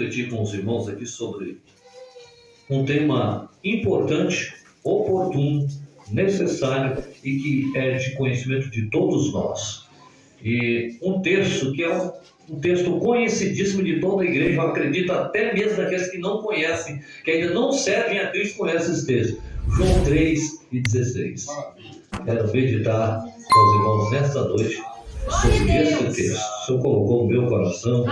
refletir com os irmãos aqui sobre um tema importante, oportuno, necessário e que é de conhecimento de todos nós. E um texto que é um texto conhecidíssimo de toda a igreja, eu acredito até mesmo daqueles que não conhecem, que ainda não servem a Cristo, conhecem esse texto. João 3:16. Quero meditar com os irmãos nesta noite sobre esse texto. O Senhor colocou no meu coração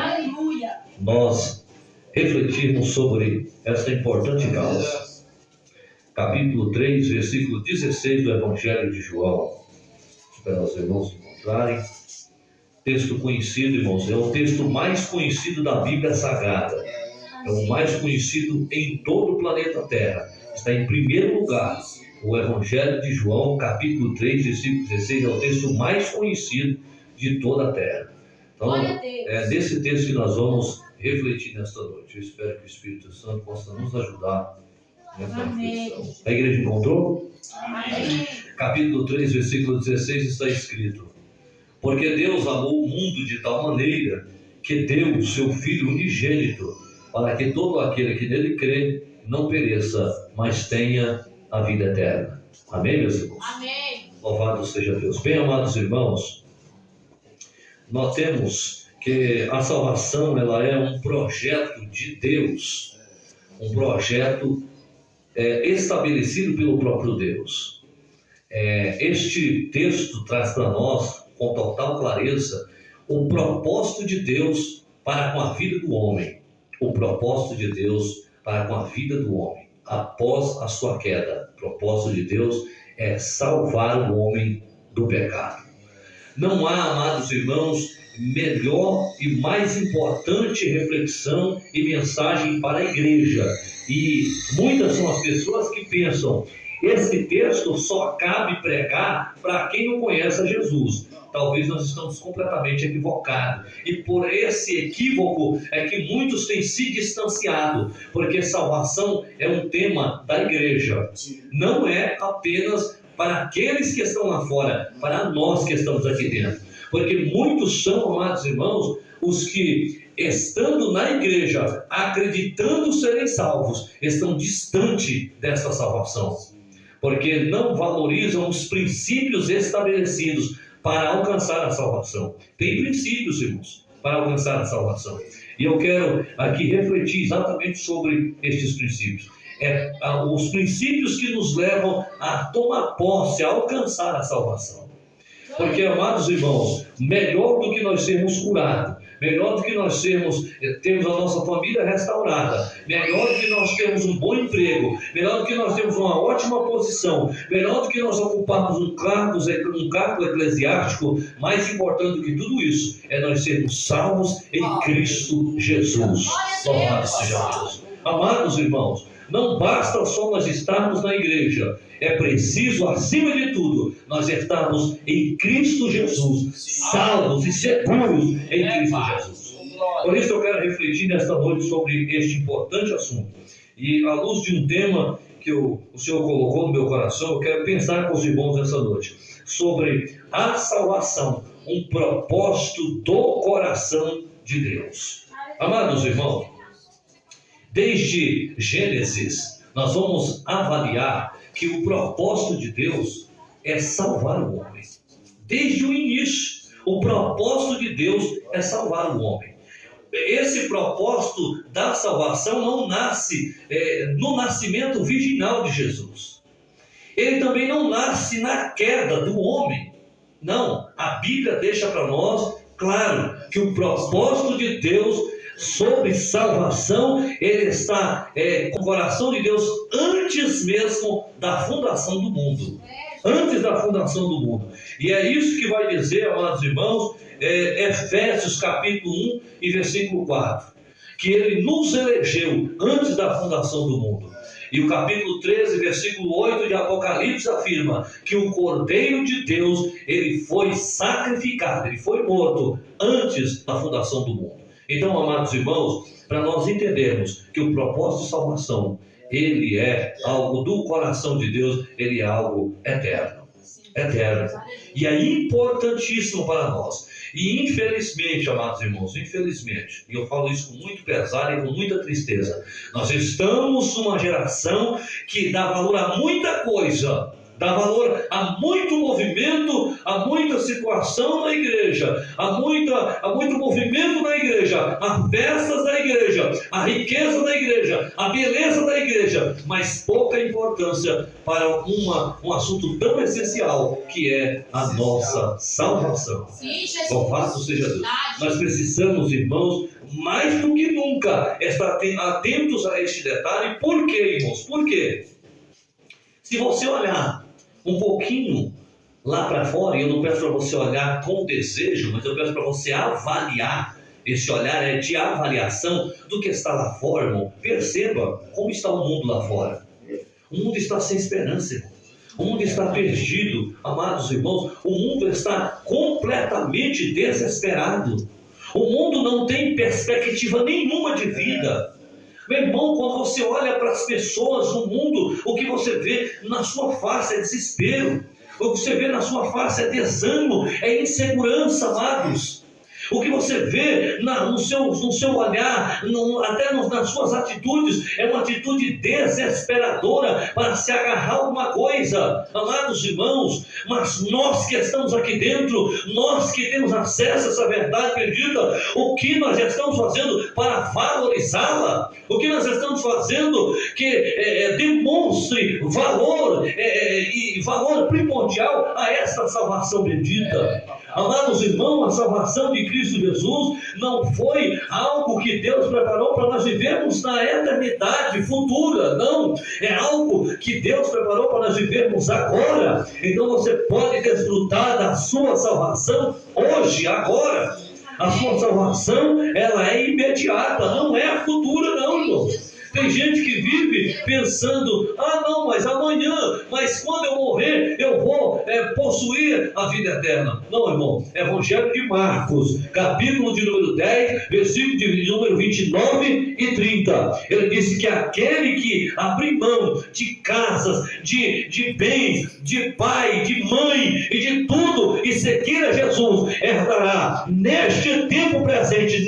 nós refletirmos sobre essa importante causa. Capítulo 3, versículo 16 do Evangelho de João. Espero os irmãos encontrarem. Texto conhecido, irmãos, é o texto mais conhecido da Bíblia Sagrada. É o mais conhecido em todo o planeta Terra. Está em primeiro lugar. O Evangelho de João, capítulo 3, versículo 16, é o texto mais conhecido de toda a Terra. Então, é desse texto que nós vamos refletir nesta noite. Eu espero que o Espírito Santo possa nos ajudar nessa reflexão. A igreja encontrou? Amém. Capítulo 3, versículo 16 está escrito: porque Deus amou o mundo de tal maneira que deu o seu Filho unigênito, para que todo aquele que nele crê não pereça, mas tenha a vida eterna. Amém, meus irmãos? Amém. Louvado seja Deus. Bem, amados irmãos, notemos que a salvação ela é um projeto de Deus, um projeto estabelecido pelo próprio Deus. Este texto traz para nós, com total clareza, o propósito de Deus para com a vida do homem. O propósito de Deus para com a vida do homem após a sua queda. O propósito de Deus é salvar o homem do pecado. Não há, amados irmãos, melhor e mais importante reflexão e mensagem para a igreja. E muitas são as pessoas que pensam: esse texto só cabe pregar para quem não conhece a Jesus. Talvez nós estamos completamente equivocados. E por esse equívoco é que muitos têm se distanciado, porque salvação é um tema da igreja. Não é apenas para aqueles que estão lá fora, para nós que estamos aqui dentro. Porque muitos são, amados irmãos, os que, estando na igreja, acreditando serem salvos, estão distante dessa salvação. Porque não valorizam os princípios estabelecidos para alcançar a salvação. Tem princípios, irmãos, para alcançar a salvação. E eu quero aqui refletir exatamente sobre estes princípios. Os princípios que nos levam a tomar posse, a alcançar a salvação. Porque, amados irmãos, melhor do que nós sermos curados, melhor do que nós termos a nossa família restaurada, melhor do que nós termos um bom emprego, melhor do que nós termos uma ótima posição, melhor do que nós ocuparmos um cargo eclesiástico, mais importante do que tudo isso é nós sermos salvos em Cristo Jesus. Louvado seja Deus. Amados irmãos, não basta só nós estarmos na igreja, é preciso, acima de tudo, nós estarmos em Cristo Jesus, salvos e seguros em Cristo Jesus. Por isso eu quero refletir nesta noite sobre este importante assunto. E à luz de um tema que o Senhor colocou no meu coração, eu quero pensar com os irmãos nessa noite sobre a salvação, um propósito do coração de Deus. Amados irmãos, desde Gênesis, nós vamos avaliar que o propósito de Deus é salvar o homem. Desde o início, o propósito de Deus é salvar o homem. Esse propósito da salvação não nasce no nascimento virginal de Jesus. Ele também não nasce na queda do homem. Não, a Bíblia deixa para nós claro que o propósito de Deus sobre salvação, ele está com o coração de Deus antes mesmo da fundação do mundo. Antes da fundação do mundo. E é isso que vai dizer, amados irmãos, Efésios capítulo 1 e versículo 4. Que ele nos elegeu antes da fundação do mundo. E o capítulo 13, versículo 8 de Apocalipse afirma que o Cordeiro de Deus, ele foi sacrificado, ele foi morto antes da fundação do mundo. Então, amados irmãos, para nós entendermos que o propósito de salvação, ele é algo do coração de Deus, ele é algo eterno. Eterno. E é importantíssimo para nós. E infelizmente, amados irmãos, infelizmente, e eu falo isso com muito pesar e com muita tristeza, nós estamos numa geração que dá valor a muita coisa, dá valor a muito movimento, a muita situação na igreja, a muito movimento na igreja, a festas da igreja, a riqueza da igreja, a beleza da igreja, mas pouca importância para um assunto tão essencial que é a nossa salvação. Louvado seja Deus. Nós precisamos, irmãos, mais do que nunca, estar atentos a este detalhe. Por quê, irmãos? Por quê? Se você olhar um pouquinho lá para fora, e eu não peço para você olhar com desejo, mas eu peço para você avaliar. Esse olhar é de avaliação do que está lá fora, irmão. Perceba como está o mundo lá fora. O mundo está sem esperança, irmão. O mundo está perdido, amados irmãos. O mundo está completamente desesperado. O mundo não tem perspectiva nenhuma de vida. Meu irmão, quando você olha para as pessoas no mundo, o que você vê na sua face é desespero. O que você vê na sua face é desânimo, é insegurança, amados. O que você vê no seu olhar, até nas suas atitudes, é uma atitude desesperadora para se agarrar a alguma coisa. Amados irmãos, mas nós que estamos aqui dentro, nós que temos acesso a essa verdade bendita, o que nós estamos fazendo para valorizá-la? O que nós estamos fazendo que demonstre valor e valor primordial a esta salvação bendita? Amados irmãos, a salvação de Cristo Jesus não foi algo que Deus preparou para nós vivermos na eternidade futura, não, é algo que Deus preparou para nós vivermos agora. Então você pode desfrutar da sua salvação hoje, agora. A sua salvação, ela é imediata, não é a futura não, irmãos. Tem gente que vive pensando, não, mas amanhã, mas quando eu morrer, eu vou possuir a vida eterna. Não, irmão, Evangelho de Marcos, capítulo de número 10, versículo de número 29 e 30. Ele disse que aquele que abrir mão de casas, de bens, de pai, de mãe e de tudo, e seguir a Jesus, herdará neste tempo presente,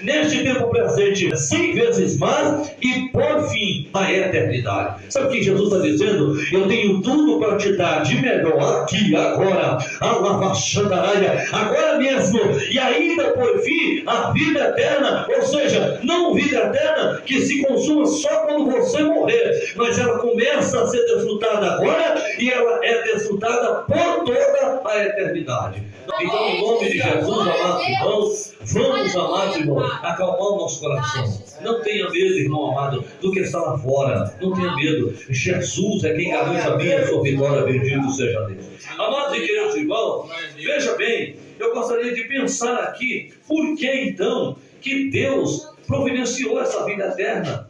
neste tempo presente, 100 vezes mais, e por fim a eternidade. Sabe o que Jesus está dizendo? Eu tenho tudo para te dar de melhor aqui, agora, agora mesmo, e ainda por fim a vida eterna. Ou seja, não vida eterna que se consuma só quando você morrer, mas ela começa a ser desfrutada agora e ela é desfrutada por toda a eternidade. Então, em nome de Jesus, amados irmãos, vamos, amados irmãos, acalmar o nosso coração. Não tenha medo, irmão amado, do que está lá fora. Não tenha medo. Jesus é quem garante a minha e a sua vitória. Bendito seja Deus. Amados e queridos irmãos, veja bem, eu gostaria de pensar aqui, por que então que Deus providenciou essa vida eterna?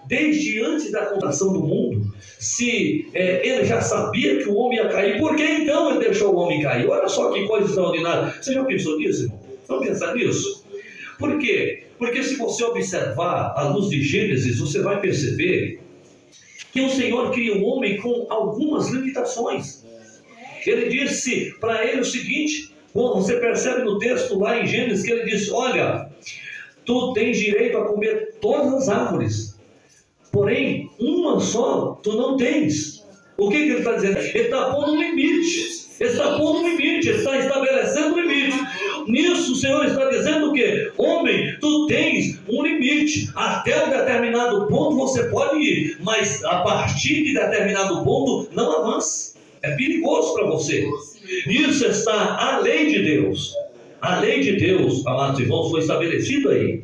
Desde antes da fundação do mundo, se ele já sabia que o homem ia cair, por que então ele deixou o homem cair? Olha só que coisa extraordinária. Você já pensou nisso, irmão? Vamos pensar nisso? Por quê? Porque se você observar à luz de Gênesis, você vai perceber que o Senhor cria o homem com algumas limitações. Ele disse para ele o seguinte, você percebe no texto lá em Gênesis, que ele disse, olha, tu tens direito a comer todas as árvores, porém, uma só tu não tens. O que ele está dizendo? Ele está pondo um limite. Ele está pondo um limite, ele está estabelecendo um limite. Nisso o Senhor está dizendo o quê? Homem, tu tens um limite. Até um determinado ponto você pode ir, mas a partir de determinado ponto não avance. É perigoso para você. Isso está a lei de Deus. A lei de Deus, amados irmãos, foi estabelecida aí.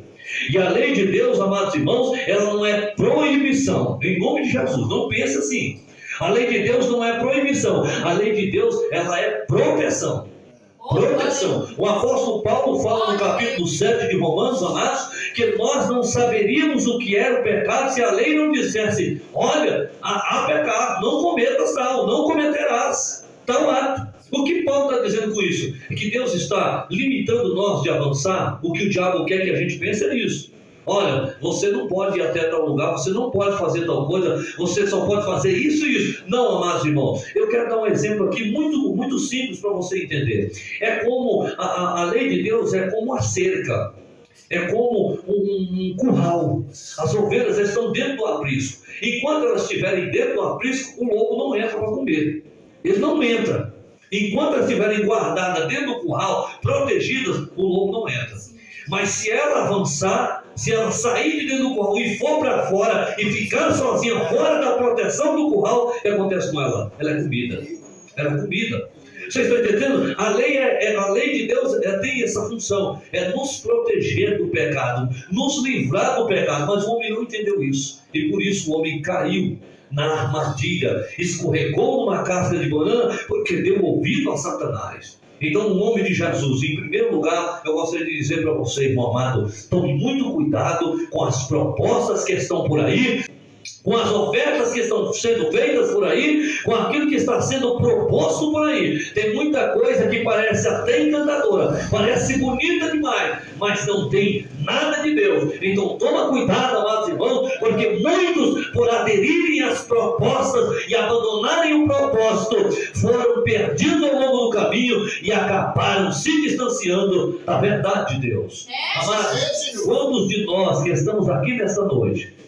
E a lei de Deus, amados irmãos, ela não é proibição. Em nome de Jesus, não pense assim. A lei de Deus não é proibição. A lei de Deus, ela é proteção. Proteção. O apóstolo Paulo fala no capítulo 7 de Romanos, amados, que nós não saberíamos o que era o pecado se a lei não dissesse, olha, há pecado, não cometas tal, não cometerás tal ato. O que Paulo está dizendo com isso? É que Deus está limitando nós de avançar. O que o diabo quer que a gente pense é nisso. olha, você não pode ir até tal lugar, você não pode fazer tal coisa, você só pode fazer isso e isso. Não, amados irmãos, eu quero dar um exemplo aqui muito, muito simples para você entender. É como a lei de Deus é como a cerca, é como um curral. As ovelhas estão dentro do aprisco. Enquanto elas estiverem dentro do aprisco, o lobo não entra para comer. Ele não entra. Enquanto elas estiverem guardadas dentro do curral, protegidas, o lobo não entra. Mas se ela avançar, se ela sair de dentro do curral e for para fora e ficar sozinha fora da proteção do curral, o que acontece com ela? Ela é comida. Ela é comida. Vocês estão entendendo? A lei de Deus tem essa função, é nos proteger do pecado, nos livrar do pecado. Mas o homem não entendeu isso, e por isso o homem caiu na armadilha, escorregou numa casca de banana, porque deu ouvido a Satanás. Então, no nome de Jesus, em primeiro lugar, eu gostaria de dizer para você, irmão amado, tome muito cuidado com as propostas que estão por aí, com as ofertas que estão sendo feitas por aí, com aquilo que está sendo proposto por aí. Tem muita coisa que parece até encantadora, parece bonita demais, mas não tem nada de Deus. Então toma cuidado, amados irmãos, porque muitos, por aderirem às propostas e abandonarem o propósito, foram perdidos ao longo do caminho e acabaram se distanciando da verdade de Deus. Amados, quantos de nós que estamos aqui nessa noite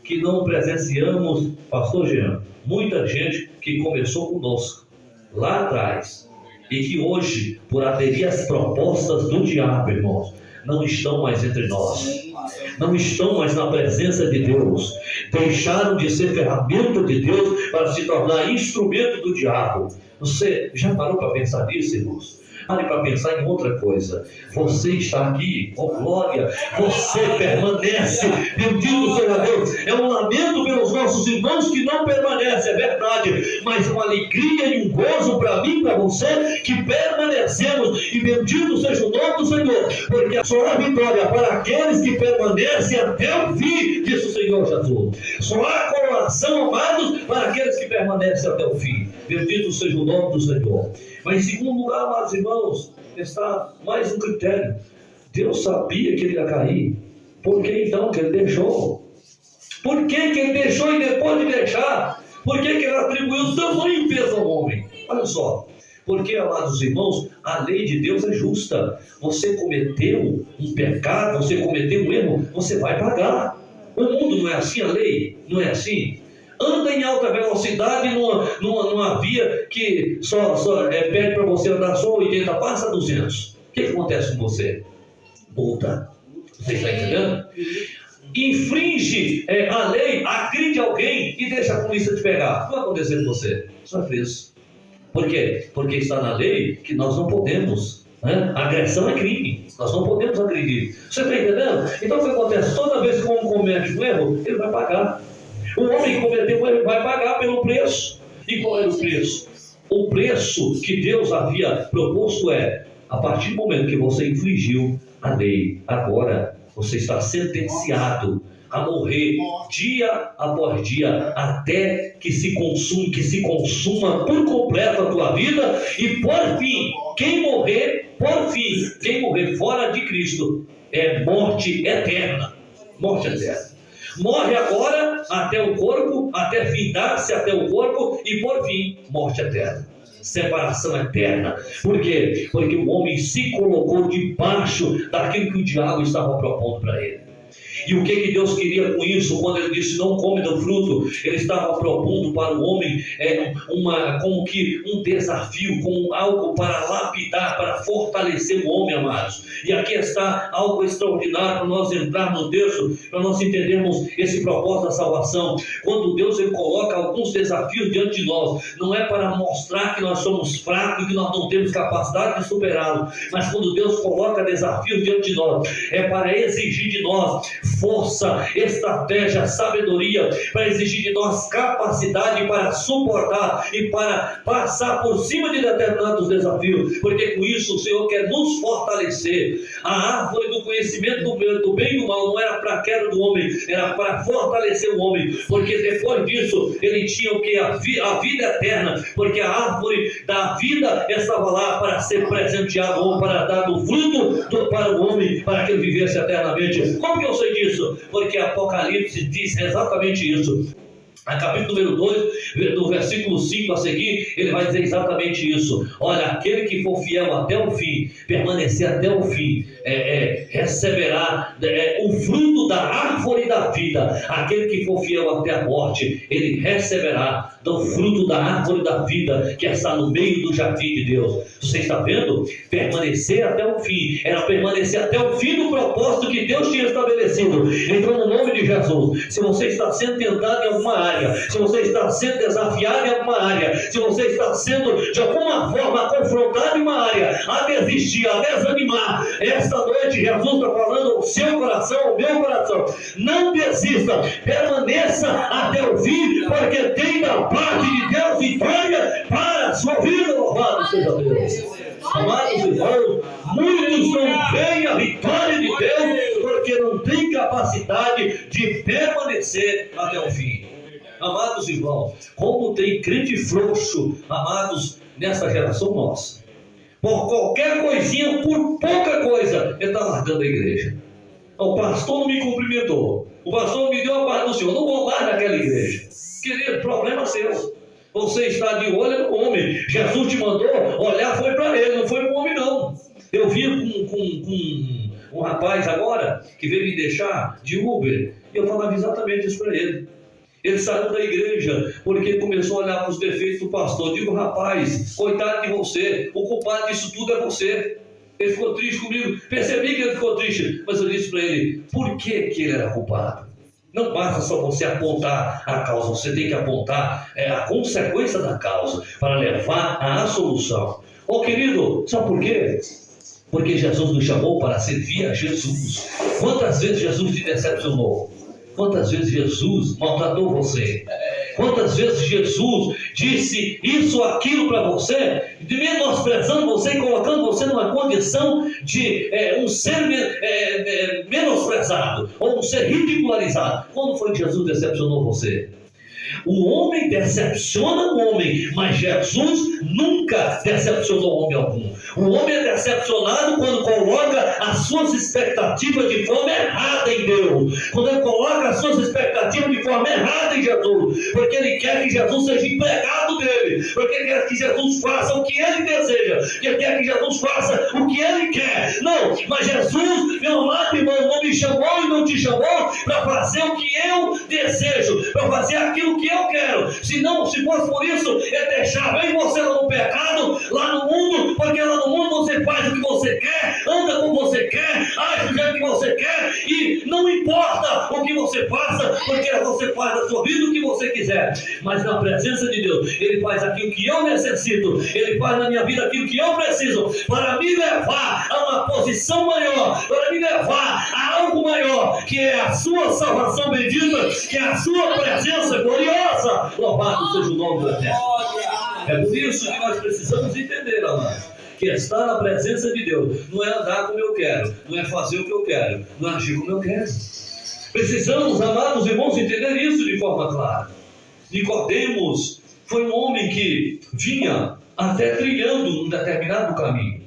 que não presenciamos, pastor Jean, muita gente que começou conosco lá atrás e que hoje, por aderir às propostas do diabo, irmãos, não estão mais entre nós, não estão mais na presença de Deus, deixaram de ser ferramenta de Deus para se tornar instrumento do diabo. Você já parou para pensar nisso, irmãos? Pare para pensar em outra coisa. Você está aqui, oh glória, você permanece, bendito seja Deus. É um lamento pelos nossos irmãos que não permanecem, é verdade, mas uma alegria e um gozo para mim e para você que permanecemos, e bendito seja o nome do Senhor, porque só há vitória para aqueles que permanecem até o fim, disse o Senhor Jesus. Só há coroação, amados, para aqueles que permanecem até o fim. Bendito seja o nome do Senhor. Mas em segundo lugar, amados irmãos, está mais um critério. Deus sabia que ele ia cair. Por que então que ele deixou? Por que ele deixou, e depois de deixar, por que ele atribuiu tamanho peso ao homem? Olha só. Porque, amados irmãos, a lei de Deus é justa. Você cometeu um pecado, você cometeu um erro, você vai pagar. O mundo não é assim, a lei não é assim. Anda em alta velocidade numa via que só pede para você andar só 80, passa 200. O que acontece com você? Multa. Você está entendendo? Infringe a lei, agride alguém e deixa a polícia te pegar. O que vai acontecer com você? Você vai preso. Por quê? Porque está na lei que nós não podemos. Agressão é crime. Nós não podemos agredir. Você está entendendo? Então o que acontece? Toda vez que um homem comete um erro, ele vai pagar. O homem que cometeu um erro vai pagar pelo preço. E qual era o preço? O preço que Deus havia proposto é: a partir do momento que você infringiu a lei, agora você está sentenciado a morrer dia após dia, até que se consuma por completo a tua vida. E por fim, quem morrer fora de Cristo é morte eterna. Morte eterna. Morre agora até o corpo, até findar-se até o corpo, e por fim, morte eterna. Separação eterna. Por quê? Porque o homem se colocou debaixo daquilo que o diabo estava propondo para ele. E o que Deus queria com isso? Quando ele disse não come do fruto, ele estava propondo para o homem como que um desafio, como algo para lapidar, para fortalecer o homem, amados. E aqui está algo extraordinário para nós entrarmos no texto, para nós entendermos esse propósito da salvação. Quando Deus ele coloca alguns desafios diante de nós, não é para mostrar que nós somos fracos e que nós não temos capacidade de superá-los, mas quando Deus coloca desafios diante de nós, é para exigir de nós força, estratégia, sabedoria, para exigir de nós capacidade para suportar e para passar por cima de determinados desafios, porque com isso o Senhor quer nos fortalecer. A árvore do conhecimento do bem e do mal não era para a queda do homem, era para fortalecer o homem, porque depois disso ele tinha o que? A vida eterna, porque a árvore da vida estava lá para ser presenteado ou para dar do fruto para o homem, para que ele vivesse eternamente. Como que eu sei sei disso? Porque Apocalipse diz exatamente isso. A capítulo número 2, do versículo 5 a seguir, ele vai dizer exatamente isso. Olha, aquele que for fiel até o fim, permanecer até o fim, receberá o fruto da árvore da vida. Aquele que for fiel até a morte, ele receberá do fruto da árvore da vida, que está no meio do jardim de Deus. Você está vendo? Permanecer até o fim, era permanecer até o fim do propósito que Deus tinha estabelecido. Então, no nome de Jesus, se você está sendo tentado em alguma área, se você está sendo desafiado em alguma área, se você está sendo de alguma forma confrontado em uma área, a desistir, a desanimar, esta noite Jesus está falando ao seu coração, ao meu coração: não desista, permaneça até o fim, porque tem da parte de Deus vitória para a sua vida. Louvado seja Deus. Amados irmãos, muitos não veem a vitória de Deus porque não têm capacidade de permanecer até o fim. Amados irmãos, como tem crente frouxo, amados, nessa geração nossa. Por qualquer coisinha, por pouca coisa, ele está largando a igreja. O pastor não me cumprimentou, o pastor não me deu a paz do Senhor, não vou mais naquela igreja. Querido, problema seu. Você está de olho no homem. Jesus te mandou olhar, foi para ele, não foi para o homem não. Eu vi com um rapaz agora, que veio me deixar de Uber, e eu falava exatamente isso para ele. Ele saiu da igreja porque começou a olhar para os defeitos do pastor. Eu digo: rapaz, coitado de você, o culpado disso tudo é você. Ele ficou triste comigo, percebi que ele ficou triste, mas eu disse para ele: por que ele era culpado? Não basta só você apontar a causa, você tem que apontar a consequência da causa para levar à solução. Ô querido, sabe por quê? Porque Jesus nos chamou para servir a Jesus. Quantas vezes Jesus te decepcionou? Quantas vezes Jesus maltratou você? Quantas vezes Jesus disse isso ou aquilo para você, menosprezando você e colocando você numa condição de um ser menosprezado, ou um ser ridicularizado? Quando foi que Jesus decepcionou você? O homem decepciona o homem, mas Jesus nunca decepcionou homem algum. O homem é decepcionado quando coloca as suas expectativas de forma errada em Deus, quando ele coloca as suas expectativas de forma errada em Jesus, porque ele quer que Jesus seja empregado dele, porque ele quer que Jesus faça o que ele deseja, porque ele quer que Jesus faça o que ele quer. Não, mas Jesus, meu amado irmão, não me chamou e não te chamou para fazer o que eu desejo, para fazer aquilo que eu quero. Se fosse por isso, ele deixava bem você lá no pecado, lá no mundo, porque lá no mundo você faz o que você quer, anda como você quer, age do jeito que você quer, e não importa o que você faça, porque você faz da sua vida o que você quiser. Mas na presença de Deus, ele faz aquilo que eu necessito, ele faz na minha vida aquilo que eu preciso, para me levar a uma posição maior, para me levar a algo maior, que é a sua salvação bendita, que é a sua presença gloriosa. Louvado seja o nome do Eterno. É por isso que nós precisamos entender, amados, que estar na presença de Deus não é andar como eu quero, não é fazer o que eu quero, não é agir como eu quero. Precisamos, amados irmãos, entender isso de forma clara. Nicodemos foi um homem que vinha até trilhando um determinado caminho,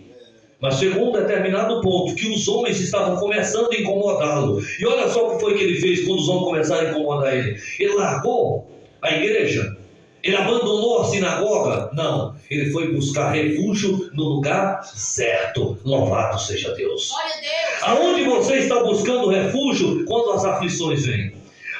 mas chegou a um determinado ponto que os homens estavam começando a incomodá-lo. E olha só o que foi que ele fez quando os homens começaram a incomodar ele. Ele largou a igreja, ele abandonou a sinagoga? Não, ele foi buscar refúgio no lugar certo. Louvado seja Deus. Aonde você está buscando refúgio quando as aflições vêm?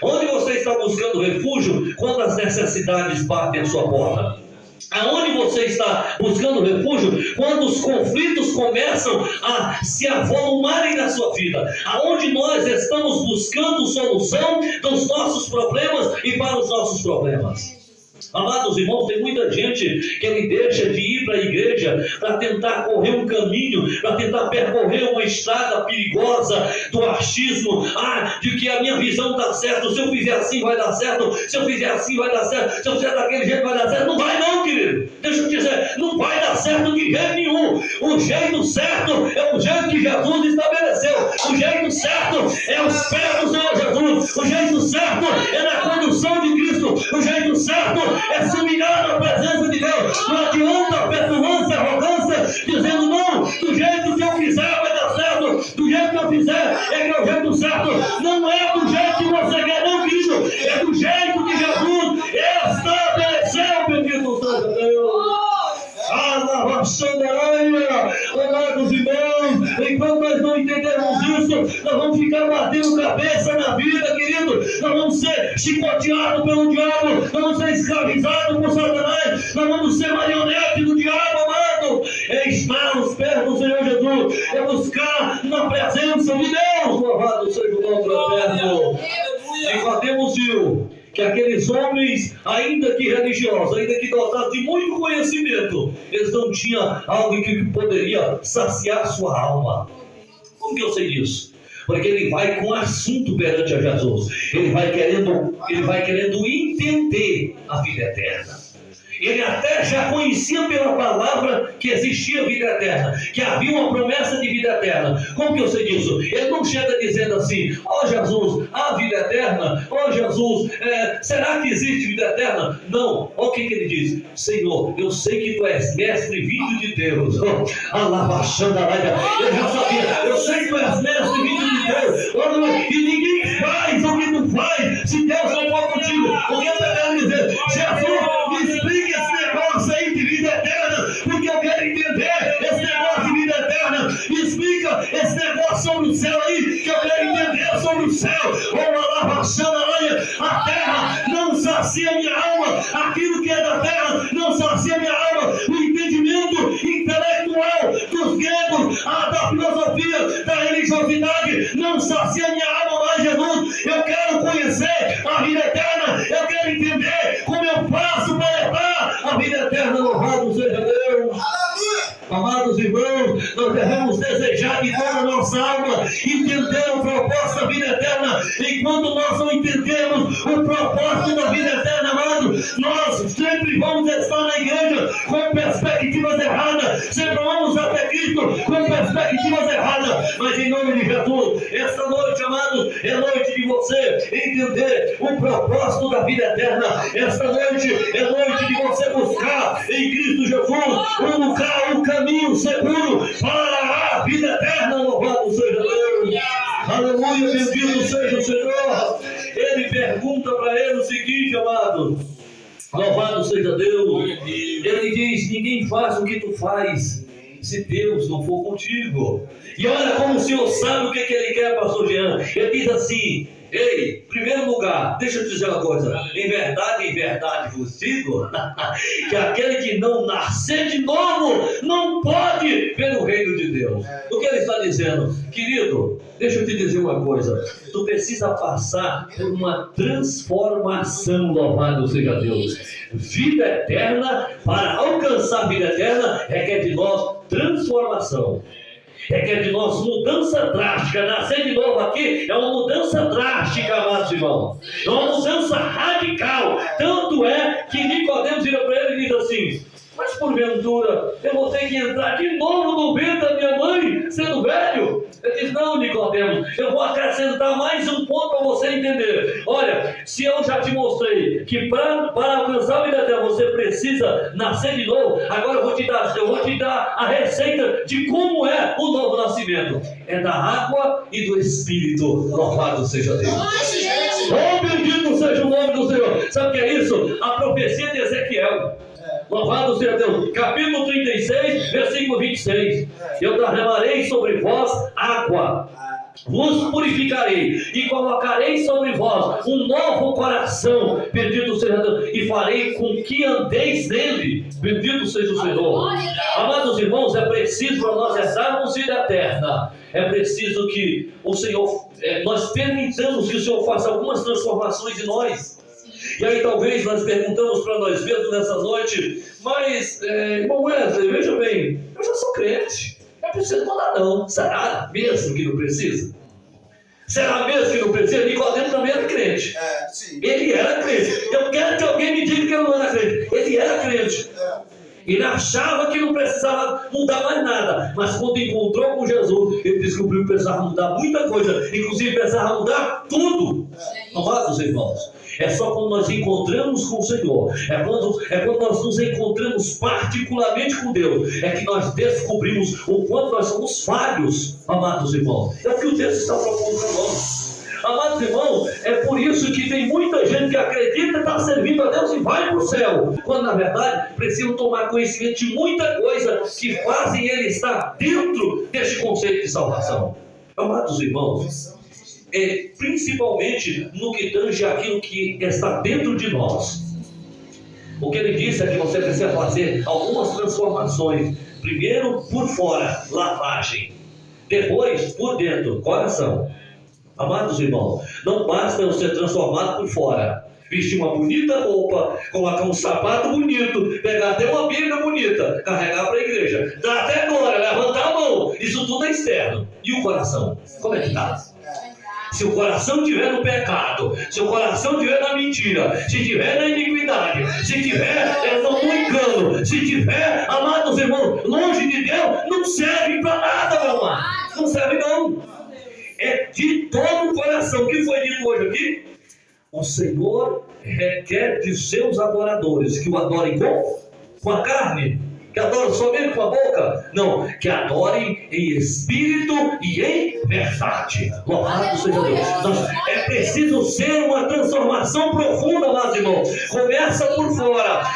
Onde você está buscando refúgio quando as necessidades batem a sua porta? Aonde você está buscando refúgio quando os conflitos começam a se avolumarem na sua vida? Aonde nós estamos buscando solução dos nossos problemas e para os nossos problemas? Amados irmãos, tem muita gente que ele deixa de ir para a igreja para tentar correr um caminho, para tentar percorrer uma estrada perigosa do achismo, de que a minha visão está certa, se eu fizer assim vai dar certo, se eu fizer assim vai dar certo, se eu fizer daquele jeito vai dar certo. Não vai não, querido, deixa eu te dizer, não vai dar certo de jeito nenhum. O jeito certo é o jeito que Jesus estabeleceu, o jeito certo é os pés do Senhor Jesus, o jeito certo é na condução de Cristo, o jeito certo é se humilhar na presença de Deus. Não adianta a petulância, a arrogância, dizendo: não, do jeito que eu quiser vai dar certo, do jeito que eu eu fizer é que é o jeito certo. Não é do jeito que você quer, não, querido. É do jeito que Jesus estabeleceu, bendito seja Deus. Amados irmãos, enquanto nós não entendermos isso, nós vamos ficar batendo cabeça na vida, querido. Nós vamos ser chicoteados pelo diabo, nós vamos ser escravizados por Satanás, nós vamos ser marionete do diabo, amado. É estar aos pés do Senhor Jesus, é buscar na presença de Deus. Louvado seja o nome do Eterno. Nicodemos viu que aqueles homens, ainda que religiosos, ainda que dotados de muito conhecimento, eles não tinham algo que poderia saciar sua alma. Como que eu sei disso? Porque ele vai com assunto perante a Jesus. Ele vai querendo entender a vida eterna. Ele até já conhecia pela palavra que existia vida eterna, que havia uma promessa de vida eterna. Como que eu sei disso? Ele não chega dizendo assim: ó Jesus, há vida eterna? Ó Jesus, será que existe vida eterna? Não. Olha o que ele diz: Senhor, eu sei que tu és mestre vindo de Deus. Ele já sabia: eu sei que tu és mestre vindo de Deus. E ninguém faz o que tu faz se Deus não for contigo. O que eu estou querendo dizer? Jesus, me explica esse negócio aí de vida eterna, porque eu quero entender esse negócio de vida eterna. Me explica esse negócio sobre o céu aí, que eu quero entender sobre o céu. A terra não sacia minha alma, aquilo que é da terra não sacia minha alma. O entendimento intelectual dos gregos, da filosofia, da religiosidade não sacia minha alma, mas Jesus, eu quero conhecer a vida eterna, eu quero entender como eu faço para levar a vida eterna. Louvado seja Deus. Amados irmãos, nós devemos desejar de toda a nossa alma entender o propósito da vida eterna. Enquanto nós não entendemos o propósito da vida eterna, amados, nós sempre vamos estar na igreja com perspectivas erradas, sempre vamos até Cristo com perspectivas erradas. Mas em nome de Jesus, esta noite, amados, é noite de você entender o propósito da vida eterna. Esta noite é noite de você buscar em Cristo Jesus um lugar, um caminho seguro para a vida eterna. Louvado seja Deus. Aleluia, bendito seja o Senhor. Ele pergunta para ele o seguinte, amado: louvado seja Deus. Ele diz: ninguém faz o que tu faz se Deus não for contigo. E olha como o Senhor sabe o que ele quer, pastor Jean. Ele diz assim: ei, em primeiro lugar, deixa eu te dizer uma coisa: em verdade vos digo, que aquele que não nascer de novo não pode ver o reino de Deus. O que ele está dizendo? Querido, deixa eu te dizer uma coisa: tu precisa passar por uma transformação. Louvado seja Deus. Vida eterna, para alcançar vida eterna, requer de nós transformação. Requer de nós mudança drástica. Nascer de novo aqui é uma mudança drástica, amados irmãos. É uma mudança radical. Tanto é que Nicodemos vira para ele e diz assim: mas porventura eu vou ter que entrar de novo no ventre da minha mãe, sendo velho? Ele diz: não, Nicodemos, eu vou acrescentar mais um ponto para você entender. Olha, se eu já te mostrei que para alcançar a vida eterna você precisa nascer de novo, agora eu vou te dar a receita de como é o novo nascimento. É da água e do Espírito. Louvado seja Deus. Oh, bendito seja o nome do Senhor. Sabe o que é isso? A profecia de Ezequiel. Louvado seja Deus. Capítulo 36, versículo 26. Eu derramarei sobre vós água, vos purificarei e colocarei sobre vós um novo coração, bendito seja Deus, e farei com que andeis nele, bendito seja o Senhor. Amados irmãos, é preciso para nós herdarmos vida eterna, é preciso que o Senhor, nós permitamos que o Senhor faça algumas transformações em nós. E aí talvez nós perguntamos para nós mesmos nessa noite: mas, irmão Wesley, veja bem, eu já sou crente, não preciso mandar não. Será mesmo que não precisa? Será mesmo que não precisa? Nicodemo também era crente. Ele era crente. Eu quero que alguém me diga que ele não era crente. Ele era crente. Ele achava que não precisava mudar mais nada, mas quando encontrou com Jesus, ele descobriu que precisava mudar muita coisa, inclusive precisava mudar tudo. Amados irmãos, É só quando nós encontramos com o Senhor, é quando nós nos encontramos particularmente com Deus, é que nós descobrimos o quanto nós somos falhos, amados irmãos. É o que o texto está propondo para nós. Amados irmãos, é por isso que tem muita gente que acredita estar servindo a Deus e vai para o céu, quando na verdade precisam tomar conhecimento de muita coisa que fazem ele estar dentro deste conceito de salvação. Amados irmãos, principalmente no que tange aquilo que está dentro de nós. O que ele disse é que você precisa fazer algumas transformações. Primeiro por fora, lavagem. Depois por dentro, coração. Amados irmãos, não basta eu ser transformado por fora, vestir uma bonita roupa, colocar um sapato bonito, pegar até uma Bíblia bonita, carregar para a igreja, dar até glória, levantar a mão. Isso tudo é externo. E o coração? Como é que está? Se o coração estiver no pecado, se o coração estiver na mentira, se estiver na iniquidade, se estiver no engano, se estiver, amados irmãos, longe de Deus, não serve para nada, meu amado. Não serve não. É de todo o coração. O que foi dito hoje aqui? O Senhor requer de seus adoradores que o adorem com a carne, que adorem somente com a boca. Não, que adorem em espírito e em verdade. Louvado seja Deus. É preciso ser uma transformação profunda, amados irmãos. Começa por fora.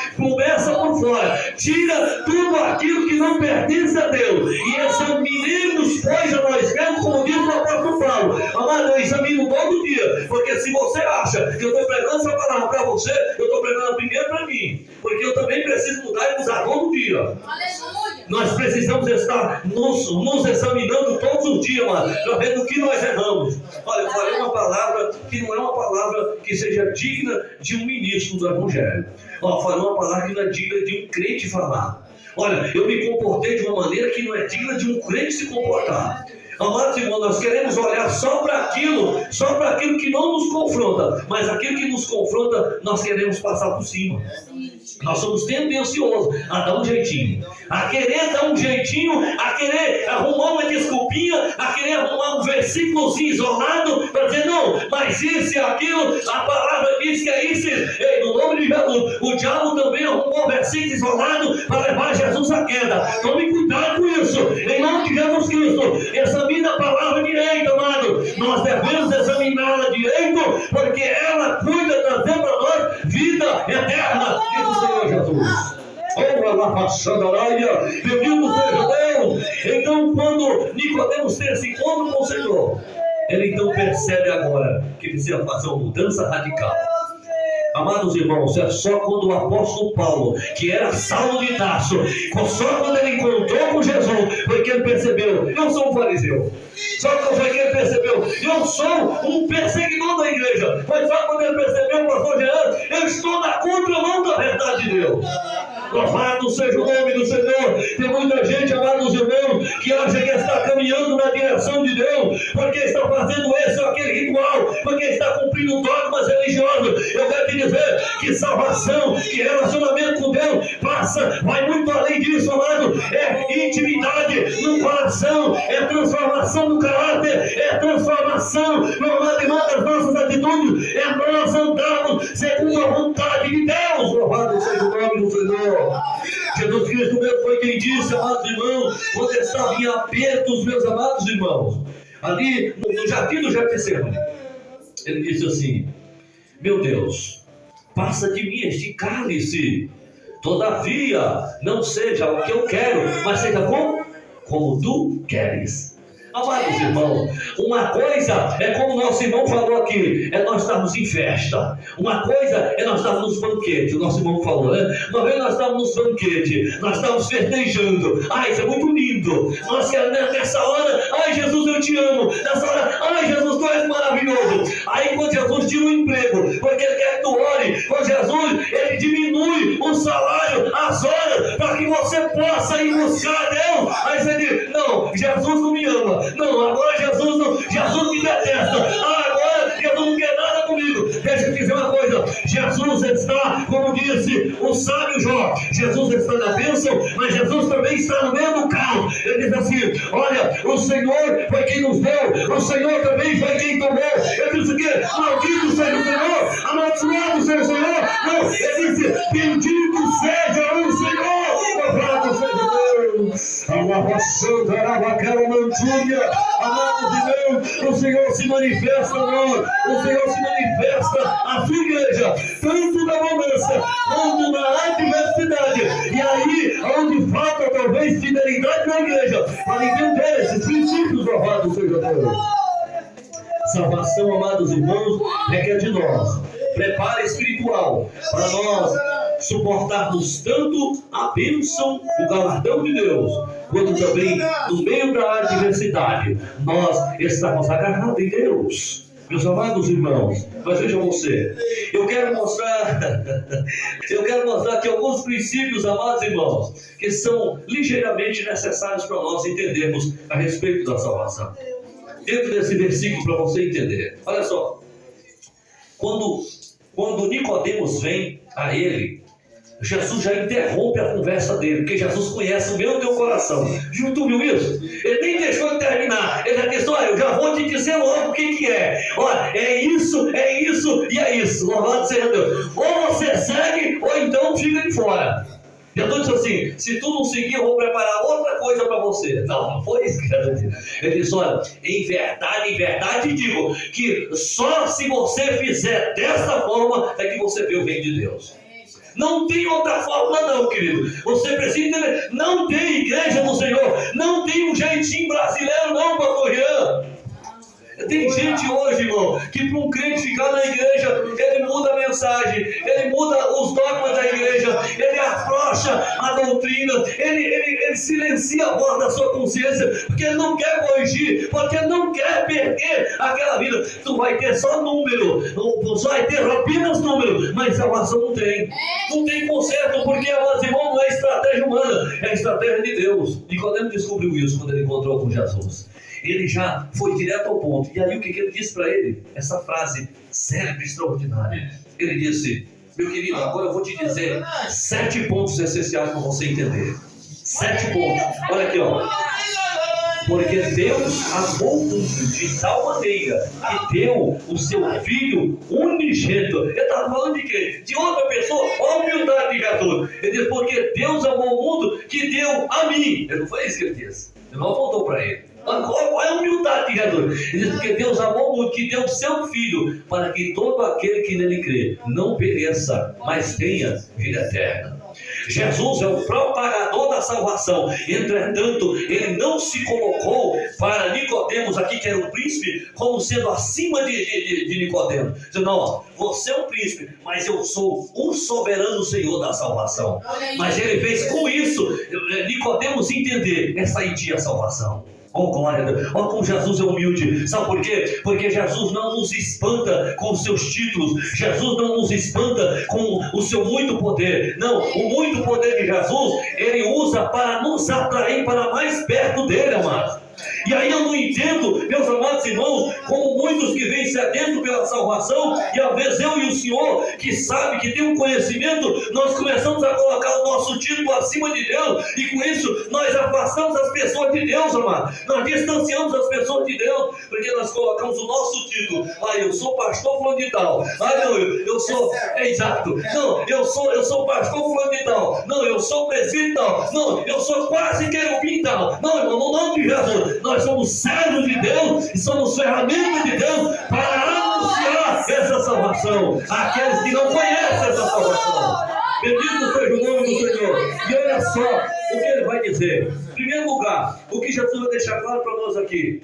Tira tudo aquilo que não pertence a Deus e examinemos, pois, a nós mesmos, como diz o apóstolo Paulo. Amado, eu examino todo dia, porque se você acha que eu estou pregando essa palavra para você, eu estou pregando primeiro para mim, porque eu também preciso mudar e usar todo dia. Aleluia. Nós precisamos estar nos examinando todos os dias, mano, para ver do que nós erramos. Olha, eu falei uma palavra que não é uma palavra que seja digna de um ministro do Evangelho. Eu falei uma palavra que não é digna de um crente falar. Olha, eu me comportei de uma maneira que não é digna de um crente se comportar. Amados irmãos, nós queremos olhar só para aquilo que não nos confronta, mas aquilo que nos confronta, nós queremos passar por cima. Nós somos tendenciosos a dar um jeitinho, a querer dar um jeitinho, a querer arrumar uma desculpinha, a querer arrumar um versículozinho isolado para dizer, não, mas isso e aquilo, a palavra diz que é isso. Ei, no nome de Jesus, o diabo também arrumou um versículo isolado para levar Jesus à queda. Tome cuidado com isso, em nome de Jesus Cristo. Examine a palavra direito, amado. Nós devemos examiná-la direito, porque ela cuida trazer para nós vida eterna, diz o Senhor Jesus. Bendito seja Deus. Então, quando Nicodemos tem esse encontro com o Senhor, ele então percebe agora que precisa fazer uma mudança radical. Amados irmãos, é só quando o apóstolo Paulo, que era Saulo de Tarso, só quando ele encontrou com Jesus, foi que ele percebeu, eu sou um fariseu. Só que foi que ele percebeu, eu sou um perseguidor da igreja. Foi só quando ele percebeu, pastor Jean, eu estou na contramão da verdade de Deus. Louvado seja o nome do Senhor. Tem muita gente, amados irmãos, que acha que está caminhando na direção de Deus, porque está fazendo esse ou aquele ritual, porque está cumprindo dogmas religiosos. Eu quero te dizer que salvação, que relacionamento com Deus vai muito além disso, amado. É intimidade no coração, é transformação do caráter, é transformação, meu amado irmão, das nossas atitudes, é nós andarmos segundo a vontade de Deus. Louvado seja o nome do Senhor. Jesus Cristo mesmo foi quem disse, amados irmãos, quando estava em apertos, meus amados irmãos, ali no jardim do Getsemane, ele disse assim, meu Deus, passa de mim este cálice, todavia não seja o que eu quero, mas seja como tu queres. Amados irmãos, uma coisa é como o nosso irmão falou aqui, é nós estarmos em festa. Uma coisa é nós estarmos nos banquetes, o nosso irmão falou, né? Uma vez nós estávamos nos banquetes, nós estávamos festejando. Ai, isso é muito lindo. Nós nessa hora, ai Jesus, eu te amo. Nessa hora, ai Jesus, tu és maravilhoso. Aí quando Jesus tira o emprego, porque ele quer que tu ore, quando Jesus, ele diminui o salário, as horas, para que você possa ir buscar a Deus. Aí você diz, não, Jesus não me ama. Não, agora Jesus me detesta. Agora Jesus não quer nada comigo. Deixa eu te dizer uma coisa. Jesus está, como disse o sábio Jó, Jesus está na bênção, mas Jesus também está no meio do caos. Ele diz assim, olha, o Senhor foi quem nos deu, o Senhor também foi quem tomou. Ele diz o quê? Maldito seja o Senhor, amaldiçoado Alabação, aquela mantinha. Amados de Deus, o Senhor se manifesta nós, o Senhor se manifesta a sua igreja, tanto na abundância quanto na adversidade. E aí, onde falta talvez fidelidade na igreja, para entender esses princípios, louvado seja Deus. Salvação, amados irmãos, requer de nós preparo espiritual para nós suportarmos tanto a bênção, o galardão de Deus, quanto também no meio da adversidade nós estamos agarrados em Deus. Meus amados irmãos, mas vejam você, eu quero mostrar aqui alguns princípios, amados irmãos, que são ligeiramente necessários para nós entendermos a respeito da salvação. Dentro desse versículo, para você entender, olha só, quando Nicodemos vem a ele, Jesus já interrompe a conversa dele, porque Jesus conhece o meu e o teu coração. Tu viu isso? Ele nem deixou de terminar. Ele já disse: olha, eu já vou te dizer logo o que é. Olha, é isso e é isso. Louvado seja Deus. Ou você segue, ou então fica de fora. Jesus disse assim: se tu não seguir, eu vou preparar outra coisa para você. Não foi isso que Jesus disse. Ele disse: olha, em verdade digo que só se você fizer dessa forma é que você vê o reino de Deus. Não tem outra forma não, querido. Você precisa entender. Não tem igreja do Senhor. Não tem um jeitinho brasileiro não, pastor Jean. Tem gente hoje, irmão, que para um crente ficar na igreja, ele muda a mensagem, ele muda os dogmas da igreja, ele afrouxa a doutrina, ele silencia a voz da sua consciência, porque ele não quer corrigir, porque ele não quer perder aquela vida. Tu vai ter só número, tu vai ter apenas número, mas salvação não tem. Não tem conserto, porque, amados irmãos, não é estratégia humana, é estratégia de Deus. E quando ele descobriu isso, quando ele encontrou com Jesus, ele já foi direto ao ponto. E aí o que ele disse para ele? Essa frase célebre, extraordinária. Ele disse: meu querido, agora eu vou te dizer 7 pontos essenciais para você entender. 7 pontos. Olha aqui, ó. Porque Deus amou o mundo de tal maneira que deu o seu Filho unigênito. Ele estava falando de quê? De outra pessoa. Olha a humildade de Jesus. Ele diz: porque Deus amou o mundo que deu a mim. Ele não foi isso que ele disse. Ele não voltou para ele. Qual é a humildade de Jesus? Ele diz: porque Deus amou o mundo que deu o seu Filho, para que todo aquele que nele crê não pereça, mas tenha vida eterna. Jesus é o propagador da salvação. Entretanto, ele não se colocou para Nicodemos aqui, que era um príncipe, como sendo acima de Nicodemos. Dizendo: não, você é um príncipe, mas eu sou o soberano Senhor da salvação. Mas ele fez com isso Nicodemos entender: essa em ti a salvação. Oh, glória a Deus. Oh, como Jesus é humilde. Sabe por quê? Porque Jesus não nos espanta com os seus títulos. Jesus não nos espanta com o seu muito poder. Não, o muito poder de Jesus, ele usa para nos atrair para mais perto dele, amados. E aí eu não entendo, meus amados irmãos, como muitos que vêm sedentos pela salvação, e às vezes eu e o Senhor, que sabe, que tem um conhecimento, nós começamos a colocar o nosso título acima de Deus, e com isso nós afastamos as pessoas de Deus, amado. Nós distanciamos as pessoas de Deus, porque nós colocamos o nosso título. Ah, eu sou pastor fulano de tal. Ah, não, eu sou... exato. Não, eu sou pastor fulano de tal. Não, eu sou presbítero tal. Não, eu sou quase querubim tal. Não, irmão, no nome de Jesus. Nós somos servos de Deus e somos ferramentas de Deus para anunciar essa salvação àqueles que não conhecem essa salvação. Bendito seja o nome do Senhor. E olha só o que ele vai dizer. Em primeiro lugar, o que Jesus vai deixar claro para nós aqui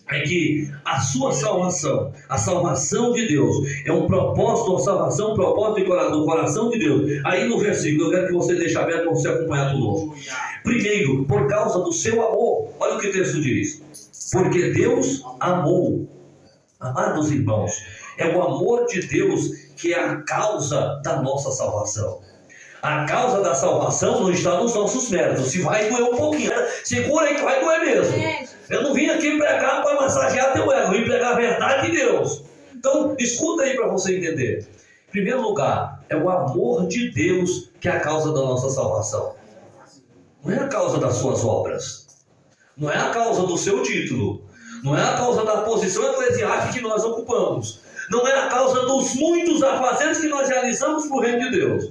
é que a sua salvação, a salvação de Deus, é um propósito, a salvação, um propósito do coração de Deus. Aí no versículo, eu quero que você deixe aberto para você acompanhar tudo novo. Primeiro, por causa do seu amor. Olha o que o texto diz. Porque Deus amou. Amados irmãos, é o amor de Deus que é a causa da nossa salvação. A causa da salvação não está nos nossos méritos. Se vai doer um pouquinho, segura aí que vai doer mesmo. Eu não vim aqui pregar para massagear teu ego, eu vim pregar a verdade de Deus. Então, escuta aí para você entender. Em primeiro lugar, é o amor de Deus que é a causa da nossa salvação. Não é a causa das suas obras. Não é a causa do seu título. Não é a causa da posição eclesiástica que nós ocupamos. Não é a causa dos muitos afazeres que nós realizamos para o reino de Deus.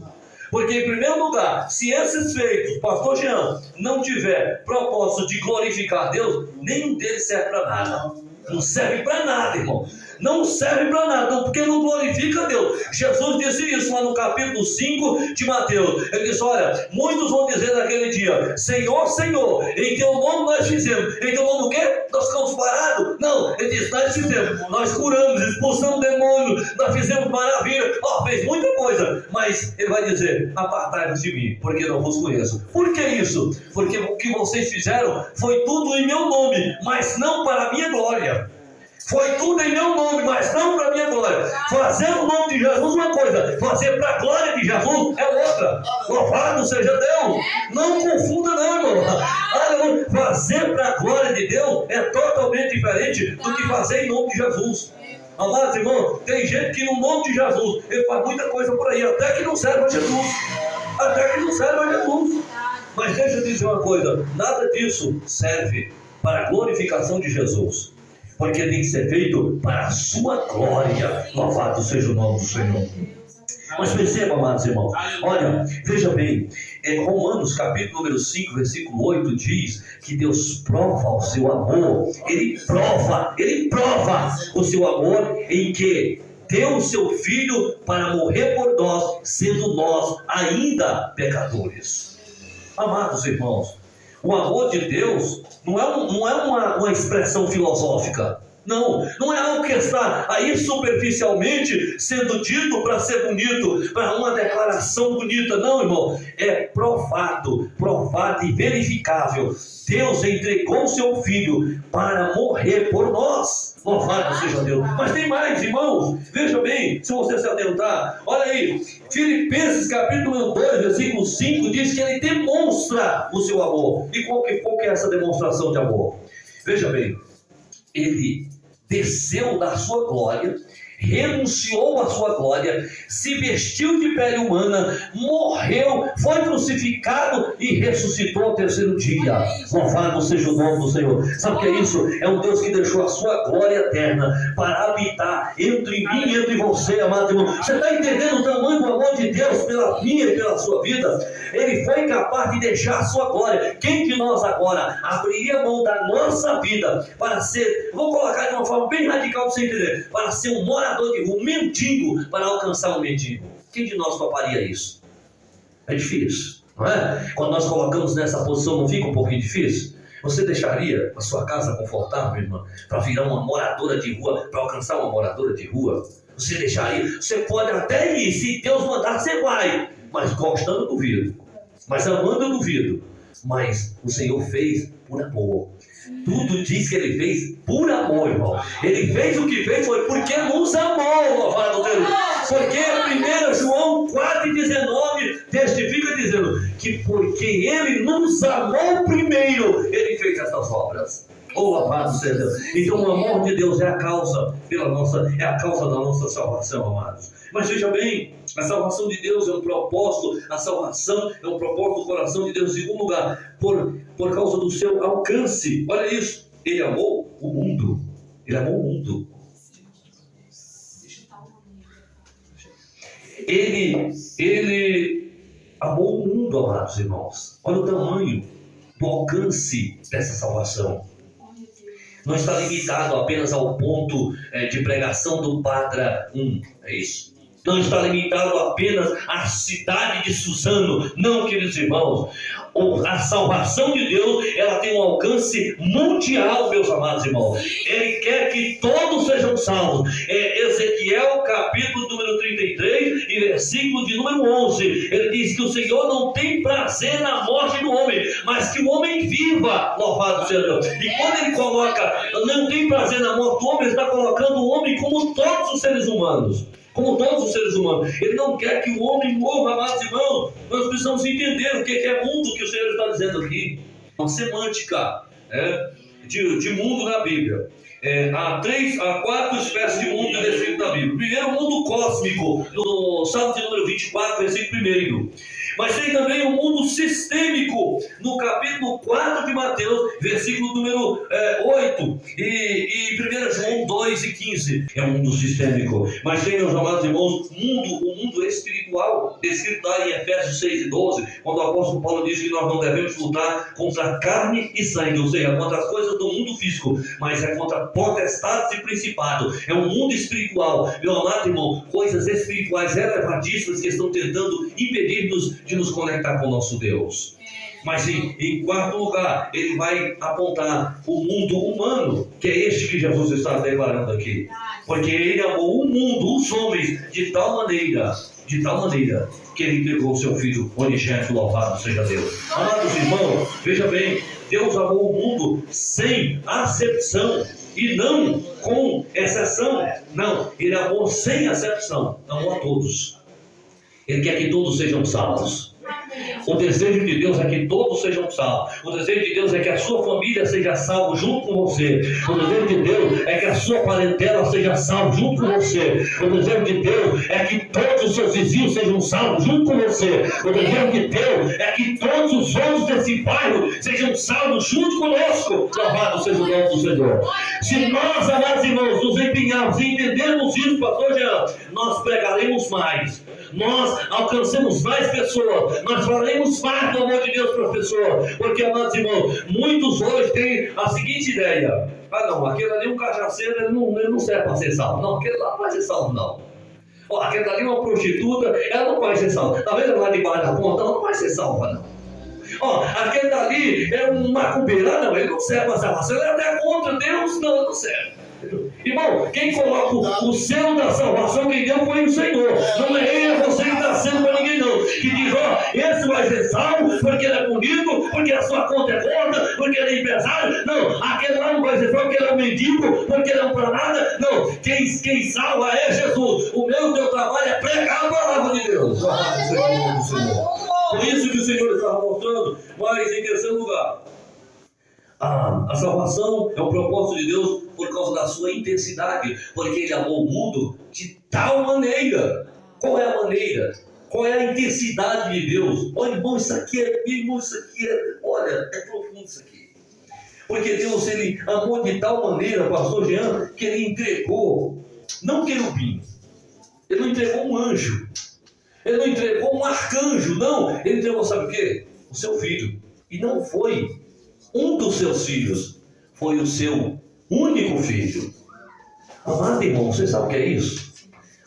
Porque, em primeiro lugar, se esses feitos, pastor Jean, não tiver propósito de glorificar Deus, nenhum deles serve para nada. Não serve para nada, irmão. Não serve para nada, porque não glorifica Deus. Jesus disse isso lá no capítulo 5 de Mateus. Ele disse: olha, muitos vão dizer naquele dia: Senhor, Senhor, em teu nome nós fizemos. Em teu nome o quê? Nós ficamos parados? Não, ele disse: nós fizemos, nós curamos, expulsamos demônios, nós fizemos maravilha, fez muita coisa. Mas ele vai dizer: apartai-vos de mim, porque não vos conheço. Por que isso? Porque o que vocês fizeram foi tudo em meu nome, mas não para a minha glória. Foi tudo em meu nome, mas não para a minha glória. Fazer o nome de Jesus uma coisa, fazer para a glória de Jesus é outra. Louvado seja Deus. Não confunda não, irmão. Fazer para a glória de Deus é totalmente diferente do que fazer em nome de Jesus. Amados irmãos, tem gente que no nome de Jesus, ele faz muita coisa por aí, até que não serve a Jesus. Até que não serve a Jesus. Mas deixa eu dizer uma coisa, nada disso serve para a glorificação de Jesus. Porque tem que ser feito para a sua glória. Louvado seja o nome do Senhor. Mas perceba, amados irmãos, olha, veja bem, Romanos capítulo número 5, versículo 8 diz que Deus prova o seu amor. Ele prova o seu amor em que deu o seu Filho para morrer por nós, sendo nós ainda pecadores. Amados irmãos, o amor de Deus não é uma expressão filosófica. Não é algo que está aí superficialmente sendo dito para ser bonito, para uma declaração bonita. Não, irmão, é provado e verificável. Deus entregou o seu Filho para morrer por nós. Louvado seja Deus. Mas tem mais, irmãos. Veja bem, se você se atentar, olha aí, Filipenses capítulo 2, versículo 5 diz que ele demonstra o seu amor. E qual que é essa demonstração de amor? Veja bem, ele desceu da sua glória, renunciou à sua glória, se vestiu de pele humana, morreu, foi crucificado e ressuscitou ao terceiro dia. Louvado seja o nome do Senhor. Sabe o que é isso? É um Deus que deixou a sua glória eterna para habitar entre mim e entre você, amado irmão. Você está entendendo o tamanho do amor de Deus pela minha e pela sua vida? Ele foi capaz de deixar a sua glória. Quem de nós agora abriria mão da nossa vida para ser, vou colocar de uma forma bem radical para você entender, para ser um morador de rua, um mendigo, para alcançar um mendigo? Quem de nós toparia isso? É difícil, não é? Quando nós colocamos nessa posição, não fica um pouquinho difícil? Você deixaria a sua casa confortável, irmã, para virar uma moradora de rua, para alcançar uma moradora de rua? Você deixaria? Você pode até ir, se Deus mandar, você vai. Mas gostando, eu duvido. Mas amando, eu duvido. Mas o Senhor fez por amor. Tudo diz que ele fez por amor, irmão. Ele fez o que fez foi porque nos amou, louvado Deus. Porque 1 João 4,19 testifica dizendo que porque ele nos amou primeiro, ele fez essas obras. Oh, louvado seja Deus. Então o amor de Deus é a causa da nossa salvação, amados. Mas veja bem, a salvação de Deus é um propósito, a salvação é um propósito do coração de Deus. Em segundo lugar, por causa do seu alcance. Olha isso, ele amou o mundo. Ele amou o mundo. Ele amou o mundo, amados irmãos. Olha o tamanho do alcance dessa salvação. Não está limitado apenas ao ponto de pregação do Padre 1, é isso? Não está limitado apenas à cidade de Suzano, não, queridos irmãos. A salvação de Deus, ela tem um alcance mundial, meus amados irmãos. Ele quer que todos sejam salvos. Ezequiel capítulo número 33 e versículo de número 11, ele diz que o Senhor não tem prazer na morte do homem, mas que o homem viva. Louvado seja Deus. E quando ele coloca não tem prazer na morte do homem, ele está colocando o homem como todos os seres humanos. Como todos os seres humanos. Ele não quer que o homem morra, amados irmãos. Nós precisamos entender o que é mundo que o Senhor está dizendo aqui. Uma semântica de mundo na Bíblia. Há 4 espécies de mundo descrito na Bíblia. Primeiro, o mundo cósmico, no Salmo de número 24, versículo 1. Mas tem também o mundo sistêmico, no capítulo 4 de Mateus, versículo número 8, e 1 João 2 e 15. É um mundo sistêmico. Mas tem, meus amados irmãos, o mundo espiritual, descrito lá em Efésios 6 e 12, quando o apóstolo Paulo diz que nós não devemos lutar contra carne e sangue, ou seja, contra as coisas do mundo físico, mas é contra potestades e principados. É um mundo espiritual, meu amado irmão, coisas espirituais elevadíssimas que estão tentando impedir-nos de nos conectar com o nosso Deus. Mas em quarto lugar, ele vai apontar o mundo humano, que é este que Jesus está declarando aqui. Porque ele amou o mundo, os homens, de tal maneira, que ele entregou o seu Filho unigênito, louvado seja Deus. Amados irmãos, veja bem, Deus amou o mundo sem acepção e não com exceção. Não, ele amou sem acepção, amou a todos. Ele quer que todos sejam salvos. O desejo de Deus é que todos sejam salvos. O desejo de Deus é que a sua família seja salva junto com você. O desejo de Deus é que a sua parentela seja salva junto com você. O desejo de Deus é que todos os seus vizinhos sejam salvos junto com você. O desejo de Deus é que todos os outros desse bairro sejam salvos junto conosco. Louvado seja o nome do Senhor. Se nós, amados irmãos, nos empenharmos e entendermos isso, pastor Jean, nós pregaremos mais. Nós alcancemos mais pessoas, nós falaremos mais do amor de Deus para as pessoas, porque, amados irmãos, muitos hoje têm a seguinte ideia: ah não, aquele ali é um cachaceiro, ele não serve para ser salvo, não, aquele lá não vai ser salvo não. Ó, aquele ali é uma prostituta, ela não vai ser salva, talvez ela lá debaixo da ponta, ela não vai ser salva não. Ó, aquele dali é um macumbeiro, não, ele não serve para salvação, ele é até contra Deus, não serve. Irmão, quem coloca o selo da salvação, quem deu foi o Senhor. Não é ele, é você que está sendo para ninguém não. Que diz, ó, esse vai ser salvo porque ele é bonito, porque a sua conta é gorda, porque ele é empresário. Não, aquele lá não vai ser salvo porque ele é um mendigo, porque ele não para nada. Não, quem salva é Jesus. O meu teu trabalho é pregar a palavra de Deus. Por isso que o Senhor está mostrando. Mas em terceiro lugar, a salvação é o propósito de Deus por causa da sua intensidade, porque ele amou o mundo de tal maneira. Qual é a maneira? Qual é a intensidade de Deus? Olha, irmão, isso aqui é olha, é profundo isso aqui. Porque Deus, ele amou de tal maneira, pastor Jean, que ele entregou, não querubim, ele não entregou um anjo, ele não entregou um arcanjo, não, ele entregou, sabe o quê? O seu filho. E não foi um dos seus filhos, foi o seu único filho. Amado irmão, você sabe o que é isso?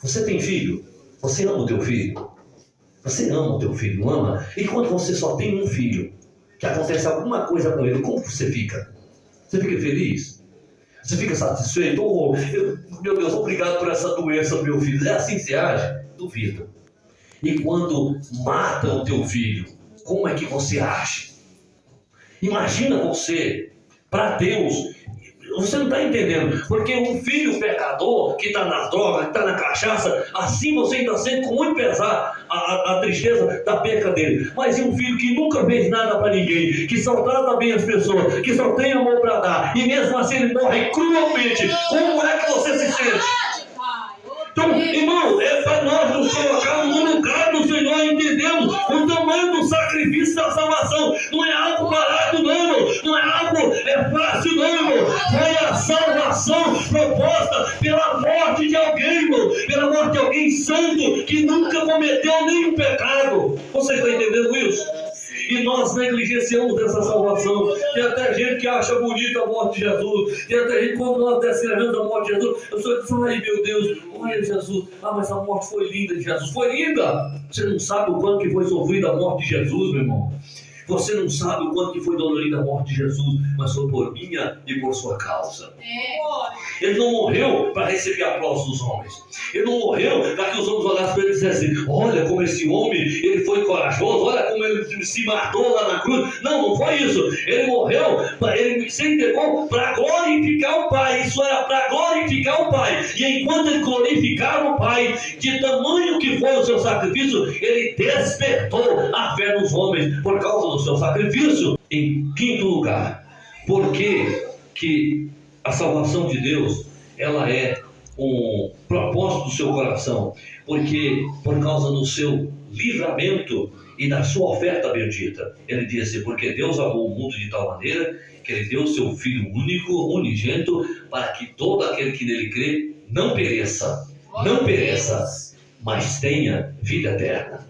Você tem filho? Você ama o teu filho? Você ama o teu filho, não ama? E quando você só tem um filho, que acontece alguma coisa com ele, como você fica? Você fica feliz? Você fica satisfeito? Oh, meu Deus, obrigado por essa doença do meu filho. É assim que você age? Duvido. E quando mata o teu filho, como é que você age? Imagina você, para Deus, você não está entendendo, porque um filho pecador que está nas drogas, que está na cachaça, assim você ainda sente com muito pesar a tristeza da perca dele. Mas e um filho que nunca fez nada para ninguém, que só trata bem as pessoas, que só tem amor para dar, e mesmo assim ele morre cruelmente, como é que você se sente? Então, irmão, é para nós nos colocarmos no lugar do Senhor, entendemos o tamanho do sacrifício da salvação. Não é algo barato, não, irmão. Não é algo fácil, não, irmão. Foi a salvação proposta pela morte de alguém, irmão. Pela morte de alguém santo que nunca cometeu nenhum pecado. Você está entendendo isso? E nós negligenciamos essa salvação. Tem até gente que acha bonita a morte de Jesus. Tem até gente, quando nós descrevemos a morte de Jesus, eu só digo, ai meu Deus, olha Jesus, mas a morte foi linda de Jesus. Foi linda! Você não sabe o quanto que foi sofrida a morte de Jesus, meu irmão. Você não sabe o quanto que foi dolorida a morte de Jesus, mas foi por minha e por sua causa. Ele não morreu para receber aplausos dos homens. Ele não morreu para que os homens olhassem para ele e dissessem, olha como esse homem, ele foi corajoso, olha como ele se matou lá na cruz. Não foi isso. Ele morreu, ele se entregou para glorificar o Pai. Isso era para glorificar o Pai. E enquanto ele glorificava o Pai, de tamanho que foi o seu sacrifício, ele despertou a fé nos homens por causa do seu sacrifício. Em quinto lugar, por que a salvação de Deus, ela é um propósito do seu coração? Porque por causa do seu livramento e da sua oferta bendita. Ele disse: porque Deus amou o mundo de tal maneira que ele deu o seu Filho único, unigênito, para que todo aquele que nele crê não pereça, mas tenha vida eterna.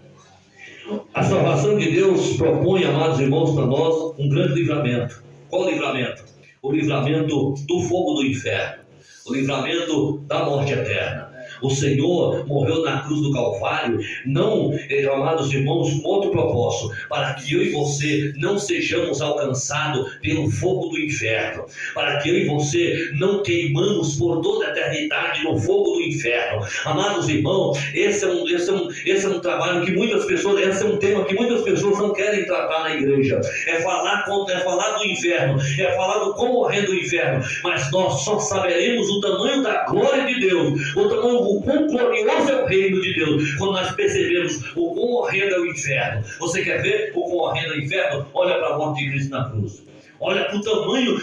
A salvação de Deus propõe, amados irmãos, para nós um grande livramento. Qual livramento? O livramento do fogo do inferno, o livramento da morte eterna. O Senhor morreu na cruz do Calvário, não, amados irmãos, com outro propósito, para que eu e você não sejamos alcançados pelo fogo do inferno, para que eu e você não queimamos por toda a eternidade no fogo do inferno. Amados irmãos, esse é um trabalho que muitas pessoas, esse é um tema que muitas pessoas não querem tratar na igreja. É falar do inferno, é falar do quão horrendo o inferno, mas nós só saberemos o tamanho da glória de Deus, o quão glorioso é o reino de Deus, quando nós percebemos o quão horrendo é o inferno. Você quer ver o quão horrendo é o inferno? Olha para a morte de Cristo na cruz. Olha para o tamanho,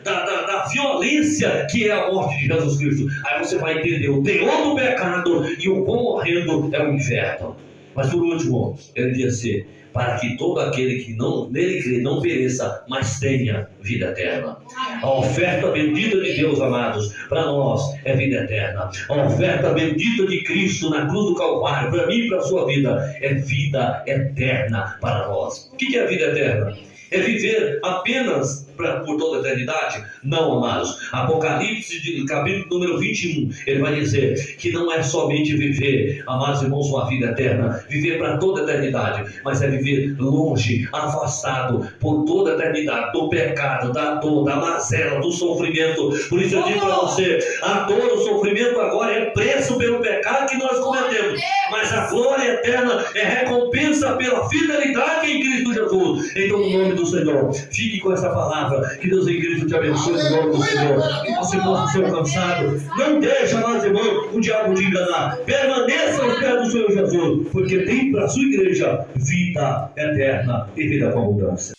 da violência que é a morte de Jesus Cristo. Aí você vai entender o teor do pecado e o quão horrendo é o inferno. Mas por último, ele disse: para que todo aquele que nele crê não pereça, mas tenha vida eterna. A oferta bendita de Deus, amados, para nós é vida eterna. A oferta bendita de Cristo na cruz do Calvário, para mim e para a sua vida, é vida eterna para nós. O que é vida eterna? É viver apenas por toda a eternidade? Não, amados. Apocalipse, capítulo número 21, ele vai dizer que não é somente viver, amados irmãos, uma vida eterna, viver para toda a eternidade, mas é viver longe, afastado por toda a eternidade do pecado, da dor, da mazela, do sofrimento. Por isso eu digo para você: a dor, o sofrimento agora é preço pelo pecado que nós cometemos, mas a glória eterna é recompensa pela fidelidade em Cristo Jesus. Então, no nome do Senhor, fique com essa palavra. Que Deus em Cristo te abençoe no nome do Senhor. Que você possa ser alcançado. Não deixe, amados irmãos, o diabo te enganar. Permaneça aos pés do Senhor Jesus, porque tem para a sua igreja vida eterna e vida com abundância.